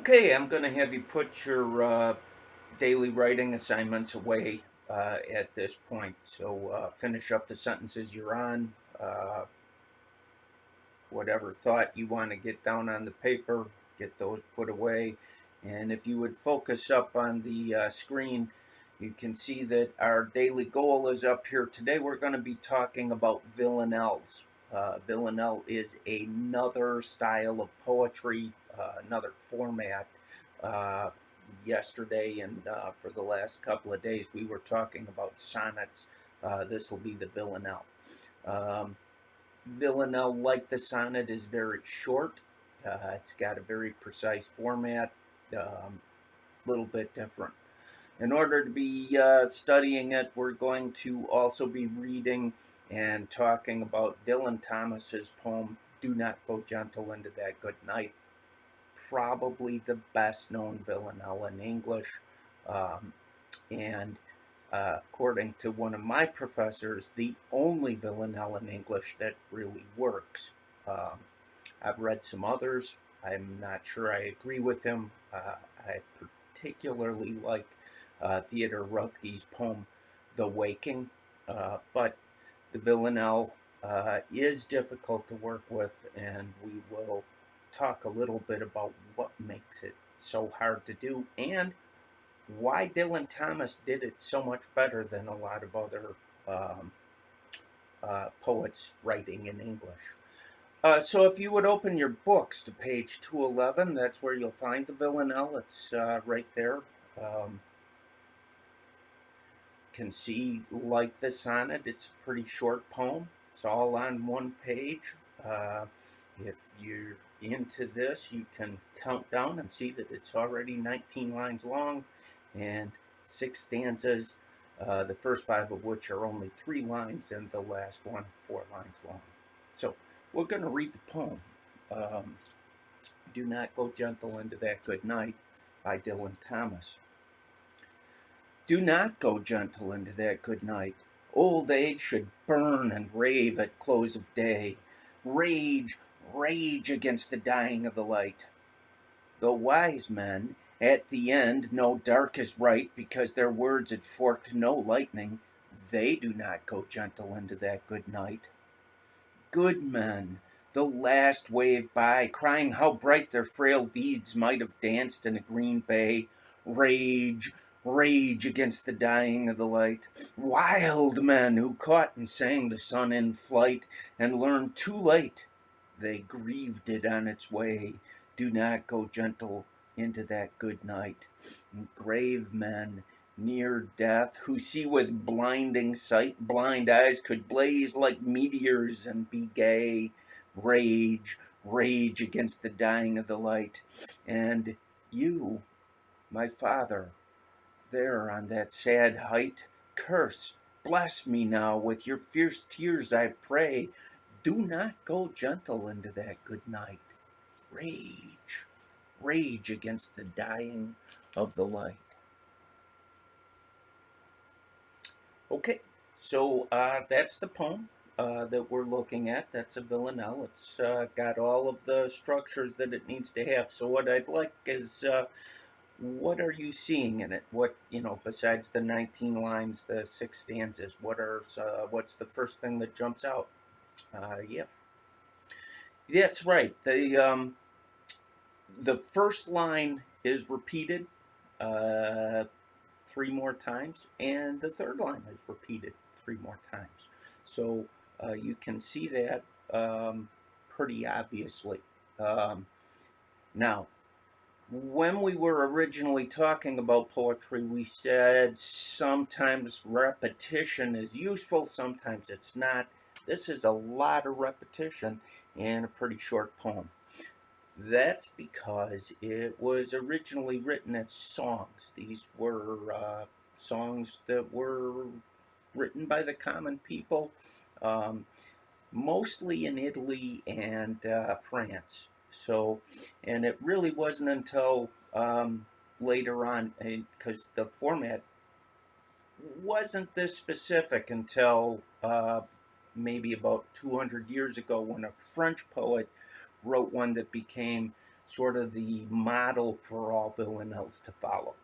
Okay, I'm going to have you put your daily writing assignments away at this point. So finish up the sentences you're on. Whatever thought you want to get down on the paper, get those put away. And if you would focus up on the screen, you can see that our daily goal is up here. Today we're going to be talking about villanelles. Villanelle is another style of poetry, another format. Uh, Yesterday and for the last couple of days, we were talking about sonnets. This will be the villanelle. Um, Villanelle, like the sonnet, is very short. It's got a very precise format, a little bit different. In order to be studying it, we're going to also be reading and talking about Dylan Thomas's poem, Do Not Go Gentle into That Good Night. Probably the best known villanelle in English. Um, and According to one of my professors, the only villanelle in English that really works. Um, I've read some others. I'm not sure I agree with him. I particularly like Theodore Roethke's poem, The Waking, but the villanelle is difficult to work with, and we will talk a little bit about what makes it so hard to do and why Dylan Thomas did it so much better than a lot of other um, poets writing in English. So if you would open your books to page 211, that's where you'll find the villanelle. It's right there. Um, can see, like the sonnet, it's a pretty short poem. It's all on one page. Uh, if you're into this, you can count down and see that it's already 19 lines long and six stanzas, the first five of which are only 3 lines, and the last one 4 lines long. So we're going to read the poem. Um, Do Not Go Gentle into That Good Night by Dylan Thomas. Do not go gentle into that good night. Old age should burn and rave at close of day. Rage, rage against the dying of the light. The wise men, at the end, know dark is right because their words had forked no lightning. They do not go gentle into that good night. Good men, the last wave by, crying how bright their frail deeds might have danced in a green bay. Rage, rage against the dying of the light. Wild men who caught and sang the sun in flight and learned too late they grieved it on its way. Do not go gentle into that good night. Grave men near death, who see with blinding sight, blind eyes could blaze like meteors and be gay. Rage, rage against the dying of the light. And you, my father, there on that sad height, curse, bless me now with your fierce tears, I pray. Do not go gentle into that good night. Rage, rage against the dying of the light. Okay, so that's the poem that we're looking at. That's a villanelle. It's got all of the structures that it needs to have. So what I'd like is, what are you seeing in it? What, besides the 19 lines, the six stanzas, what's the first thing that jumps out? Yeah, that's right. The first line is repeated uh, 3 more times, and the third line is repeated 3 more times. So you can see that pretty obviously. Um, Now, when we were originally talking about poetry, we said sometimes repetition is useful, sometimes it's not. This is a lot of repetition in a pretty short poem. That's because it was originally written as songs. These were songs that were written by the common people, um, mostly in Italy and France. So, and it really wasn't until later on, because the format wasn't this specific until maybe about 200 years ago when a French poet wrote one that became sort of the model for all villanelles to follow.